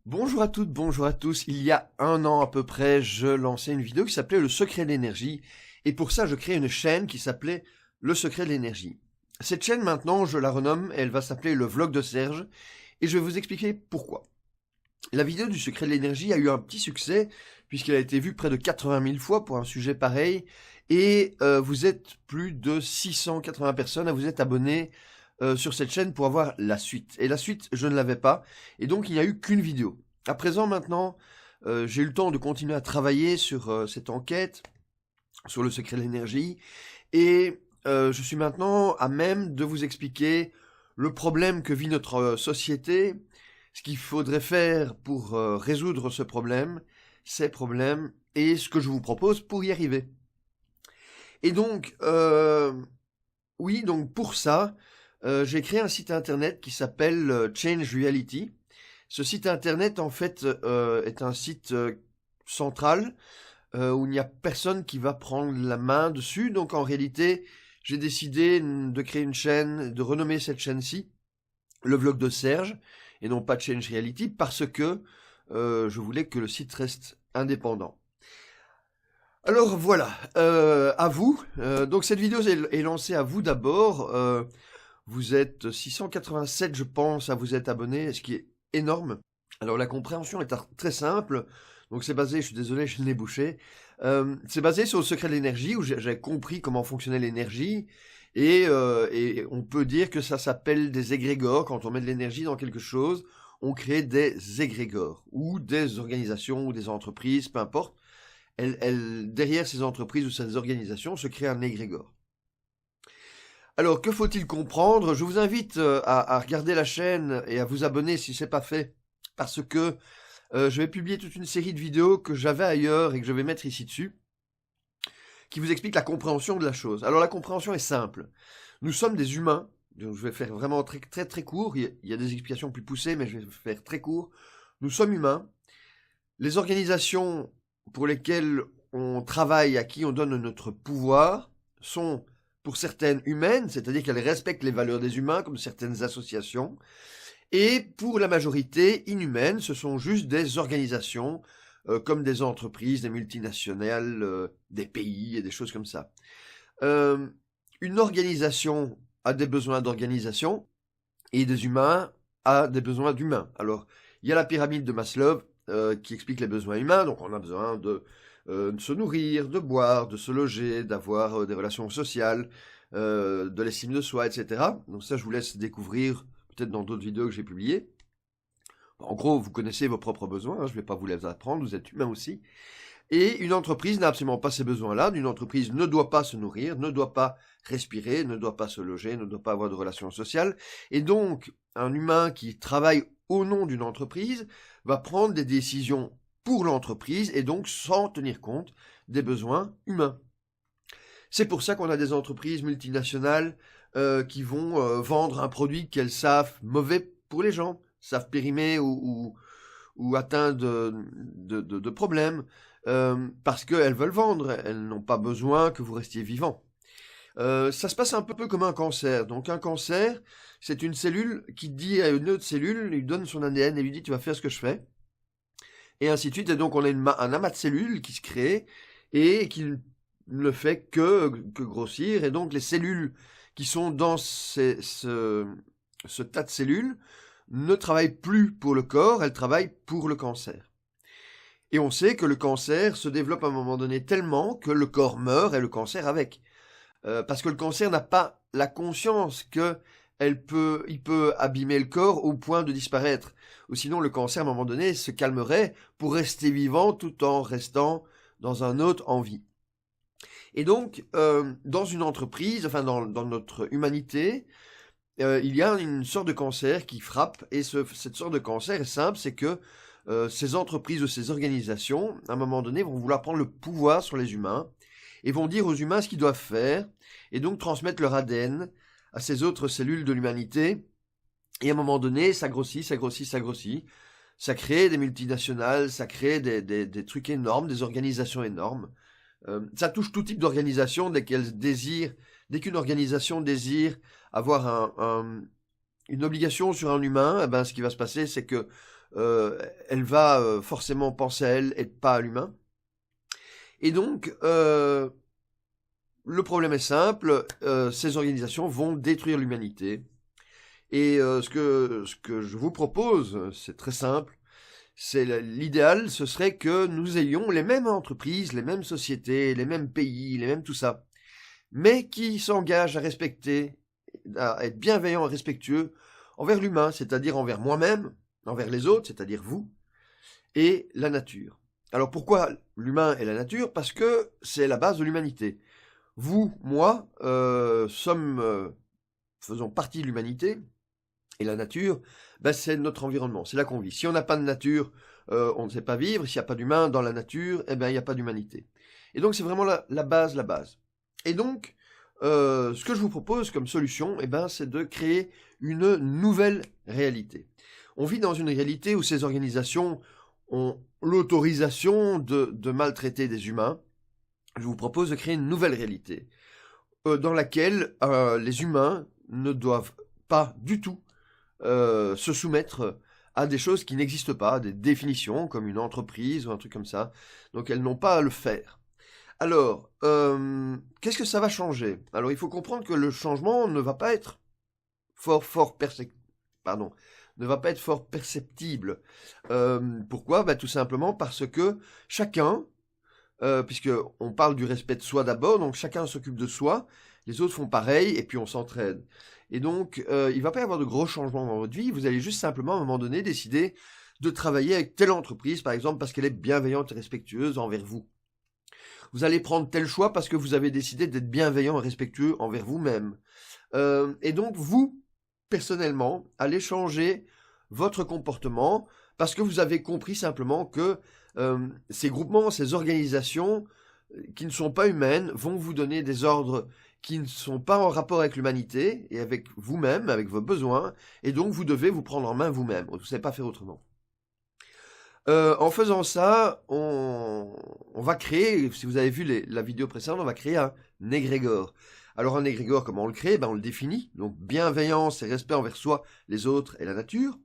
Bonjour à toutes, bonjour à tous. Il y a un an à peu près, je lançais une vidéo qui s'appelait Le secret de l'énergie. Et pour ça, je crée une chaîne qui s'appelait Le secret de l'énergie. Cette chaîne, maintenant, je la renomme et elle va s'appeler Le vlog de Serge. Et je vais vous expliquer pourquoi. La vidéo du secret de l'énergie a eu un petit succès, puisqu'elle a été vue près de 80 000 fois pour un sujet pareil. Et vous êtes plus de 680 personnes à vous être abonnés sur cette chaîne pour avoir la suite. Et la suite, je ne l'avais pas. Et donc, il n'y a eu qu'une vidéo. À présent, maintenant, j'ai eu le temps de continuer à travailler sur cette enquête, sur le secret de l'énergie. Et je suis maintenant à même de vous expliquer le problème que vit notre société, ce qu'il faudrait faire pour résoudre ce problème, ces problèmes, et ce que je vous propose pour y arriver. Et donc, oui, donc pour ça, j'ai créé un site internet qui s'appelle Change Reality. Ce site internet, en fait, est un site central où il n'y a personne qui va prendre la main dessus. Donc, en réalité, j'ai décidé de créer une chaîne, de renommer cette chaîne-ci le vlog de Serge, et non pas Change Reality, parce que je voulais que le site reste indépendant. Alors voilà, à vous. Donc cette vidéo est lancée à vous d'abord. Vous êtes 687, je pense, à vous être abonnés, ce qui est énorme. Alors la compréhension est très simple. Donc c'est basé, je suis désolé, je l'ai bouché. C'est basé sur le secret de l'énergie, où j'ai compris comment fonctionnait l'énergie. Et on peut dire que ça s'appelle des égrégores. Quand on met de l'énergie dans quelque chose, on crée des égrégores, ou des organisations, ou des entreprises, peu importe. Derrière ces entreprises ou ces organisations se crée un égrégore. Alors, que faut-il comprendre? Je vous invite à regarder la chaîne et à vous abonner si ce n'est pas fait, parce que je vais publier toute une série de vidéos que j'avais ailleurs et que je vais mettre ici dessus, qui vous expliquent la compréhension de la chose. Alors, la compréhension est simple. Nous sommes des humains. Donc, je vais faire vraiment très, très, très court. Il y a des explications plus poussées, mais je vais faire très court. Nous sommes humains. Les organisations pour lesquelles on travaille, à qui on donne notre pouvoir, sont pour certaines humaines, c'est-à-dire qu'elles respectent les valeurs des humains, comme certaines associations, et pour la majorité inhumaines, ce sont juste des organisations, comme des entreprises, des multinationales, des pays et des choses comme ça. Une organisation a des besoins d'organisation, et des humains a des besoins d'humains. Alors, il y a la pyramide de Maslow, qui explique les besoins humains. Donc on a besoin de se nourrir, de boire, de se loger, d'avoir des relations sociales, de l'estime de soi, etc. Donc ça, je vous laisse découvrir peut-être dans d'autres vidéos que j'ai publiées. En gros, vous connaissez vos propres besoins, hein, je ne vais pas vous les apprendre, vous êtes humain aussi. Et une entreprise n'a absolument pas ces besoins-là. Une entreprise ne doit pas se nourrir, ne doit pas respirer, ne doit pas se loger, ne doit pas avoir de relations sociales. Et donc, un humain qui travaille au nom d'une entreprise va prendre des décisions pour l'entreprise et donc sans tenir compte des besoins humains. C'est pour ça qu'on a des entreprises multinationales qui vont vendre un produit qu'elles savent mauvais pour les gens, savent périmer ou atteint de problèmes, parce qu'elles veulent vendre, elles n'ont pas besoin que vous restiez vivant. Ça se passe un peu comme un cancer. Donc un cancer, c'est une cellule qui dit à une autre cellule, lui donne son ADN et lui dit tu vas faire ce que je fais. Et ainsi de suite. Et donc on a un amas de cellules qui se crée et qui ne fait que grossir. Et donc les cellules qui sont dans ce tas de cellules ne travaillent plus pour le corps, elles travaillent pour le cancer. Et on sait que le cancer se développe à un moment donné tellement que le corps meurt et le cancer avec. Parce que le cancer n'a pas la conscience que il peut abîmer le corps au point de disparaître. Ou sinon, le cancer, à un moment donné, se calmerait pour rester vivant tout en restant dans un autre en vie. Et donc, dans une entreprise, enfin dans notre humanité, il y a une sorte de cancer qui frappe. Et cette sorte de cancer est simple, c'est que ces entreprises ou ces organisations, à un moment donné, vont vouloir prendre le pouvoir sur les humains et vont dire aux humains ce qu'ils doivent faire, et donc transmettre leur ADN à ces autres cellules de l'humanité. Et à un moment donné, ça grossit, ça grossit, ça grossit. Ça crée des multinationales, ça crée des trucs énormes, des organisations énormes. Ça touche tout type d'organisation dès qu'une organisation désire avoir une obligation sur un humain, eh ben, ce qui va se passer, c'est que elle va forcément penser à elle et pas à l'humain. Et donc, le problème est simple, ces organisations vont détruire l'humanité. Et ce que je vous propose, c'est très simple, l'idéal, ce serait que nous ayons les mêmes entreprises, les mêmes sociétés, les mêmes pays, les mêmes tout ça, mais qui s'engagent à respecter, à être bienveillants et respectueux envers l'humain, c'est-à-dire envers moi-même, envers les autres, c'est-à-dire vous, et la nature. Alors pourquoi l'humain et la nature? Parce que c'est la base de l'humanité. Vous, moi, faisons partie de l'humanité, et la nature, ben, c'est notre environnement, c'est là qu'on vit. Si on n'a pas de nature, on ne sait pas vivre. S'il n'y a pas d'humain dans la nature, eh ben, il n'y a pas d'humanité. Et donc c'est vraiment la base, la base. Et donc, ce que je vous propose comme solution, eh ben, c'est de créer une nouvelle réalité. On vit dans une réalité où ces organisations ont l'autorisation de maltraiter des humains. Je vous propose de créer une nouvelle réalité dans laquelle les humains ne doivent pas du tout se soumettre à des choses qui n'existent pas, des définitions comme une entreprise ou un truc comme ça. Donc elles n'ont pas à le faire. Alors, qu'est-ce que ça va changer? Alors il faut comprendre que le changement ne va pas être fort perceptible. Pourquoi? Bah, tout simplement parce que chacun, puisque on parle du respect de soi d'abord, donc chacun s'occupe de soi, les autres font pareil, et puis on s'entraide. Et donc, il va pas y avoir de gros changements dans votre vie, vous allez juste simplement, à un moment donné, décider de travailler avec telle entreprise, par exemple, parce qu'elle est bienveillante et respectueuse envers vous. Vous allez prendre tel choix parce que vous avez décidé d'être bienveillant et respectueux envers vous-même. Et donc, vous, personnellement, allez changer votre comportement parce que vous avez compris simplement que ces groupements, ces organisations qui ne sont pas humaines vont vous donner des ordres qui ne sont pas en rapport avec l'humanité et avec vous-même, avec vos besoins, et donc vous devez vous prendre en main vous-même. Vous ne savez pas faire autrement. En faisant ça, on va créer, si vous avez vu la vidéo précédente, on va créer un égrégore. Alors un égrégore, comment on le crée? Ben, on le définit, donc bienveillance et respect envers soi, les autres et la nature.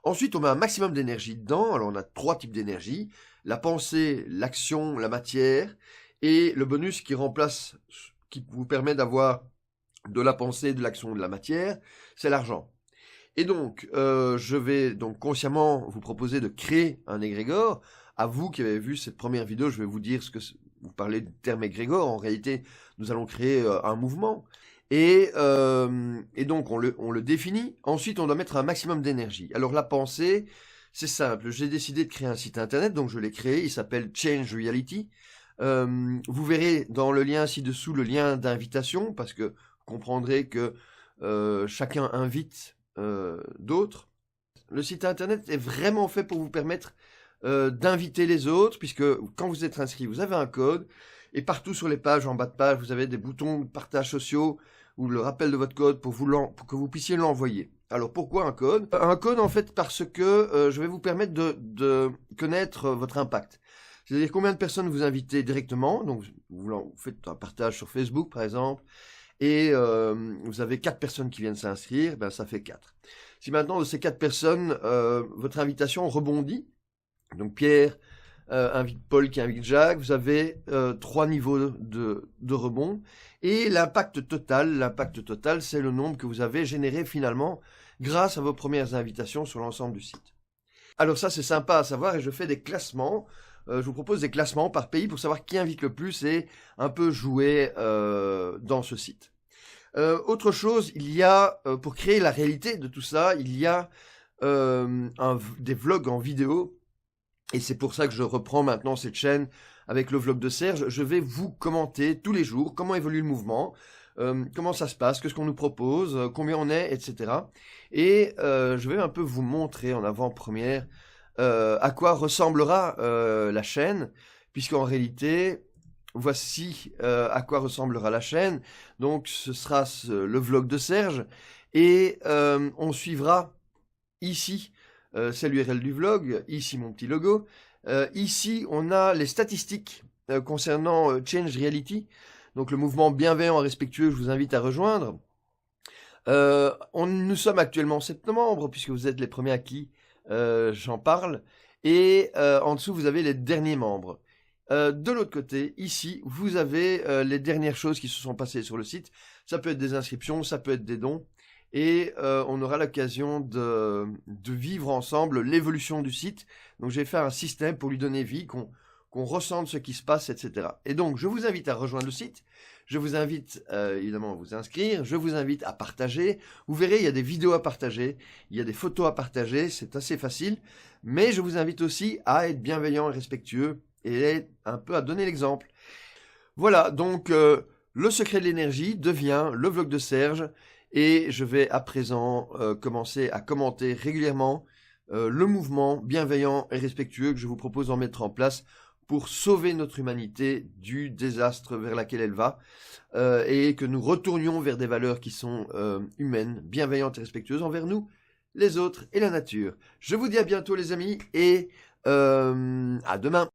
Ensuite, on met un maximum d'énergie dedans. Alors on a 3 types d'énergie, la pensée, l'action, la matière, et le bonus qui vous permet d'avoir de la pensée, de l'action, de la matière, c'est l'argent. Et donc, je vais donc consciemment vous proposer de créer un égrégore. À vous qui avez vu cette première vidéo, je vais vous dire vous parlez du terme égrégore. En réalité, nous allons créer un mouvement. Et donc, on le définit. Ensuite, on doit mettre un maximum d'énergie. Alors, la pensée, c'est simple. J'ai décidé de créer un site internet, donc je l'ai créé. Il s'appelle Change Reality. Vous verrez dans le lien ci-dessous le lien d'invitation, parce que vous comprendrez que chacun invite d'autres. Le site internet est vraiment fait pour vous permettre d'inviter les autres, puisque quand vous êtes inscrit, vous avez un code, et partout sur les pages, en bas de page, vous avez des boutons de partage sociaux, ou le rappel de votre code pour que vous puissiez l'envoyer. Alors pourquoi un code? Un code en fait parce que je vais vous permettre de connaître votre impact. C'est-à-dire combien de personnes vous invitez directement, donc vous faites un partage sur Facebook par exemple, et vous avez 4 personnes qui viennent s'inscrire, ben ça fait 4. Si maintenant de ces 4 personnes, votre invitation rebondit, donc Pierre invite Paul qui invite Jacques, vous avez 3 niveaux de rebond, et l'impact total, c'est le nombre que vous avez généré finalement grâce à vos premières invitations sur l'ensemble du site. Alors ça c'est sympa à savoir, et je fais des classements. Je vous propose des classements par pays pour savoir qui invite le plus et un peu jouer dans ce site. Autre chose, il y a, pour créer la réalité de tout ça, il y a des vlogs en vidéo. Et c'est pour ça que je reprends maintenant cette chaîne avec le vlog de Serge. Je vais vous commenter tous les jours comment évolue le mouvement, comment ça se passe, qu'est-ce qu'on nous propose, combien on est, etc. Et je vais un peu vous montrer en avant-première à quoi ressemblera la chaîne, puisqu'en réalité, voici à quoi ressemblera la chaîne. Donc ce sera le vlog de Serge, et on suivra ici, c'est l'URL du vlog, ici mon petit logo. Ici, on a les statistiques concernant Change Reality, donc le mouvement bienveillant et respectueux, je vous invite à rejoindre. Nous sommes actuellement en septembre, puisque vous êtes les premiers à qui j'en parle. Et en dessous, vous avez les derniers membres. De l'autre côté, ici, vous avez les dernières choses qui se sont passées sur le site. Ça peut être des inscriptions, ça peut être des dons. Et on aura l'occasion de vivre ensemble l'évolution du site. Donc j'ai fait un système pour lui donner vie, qu'on ressente ce qui se passe, etc. Et donc je vous invite à rejoindre le site. Je vous invite évidemment à vous inscrire. Je vous invite à partager. Vous verrez, il y a des vidéos à partager. Il y a des photos à partager. C'est assez facile. Mais je vous invite aussi à être bienveillant et respectueux et un peu à donner l'exemple. Voilà, donc le secret de l'énergie devient le vlog de Serge. Et je vais à présent commencer à commenter régulièrement le mouvement bienveillant et respectueux que je vous propose d'en mettre en place pour sauver notre humanité du désastre vers lequel elle va et que nous retournions vers des valeurs qui sont humaines, bienveillantes et respectueuses envers nous, les autres et la nature. Je vous dis à bientôt les amis et à demain.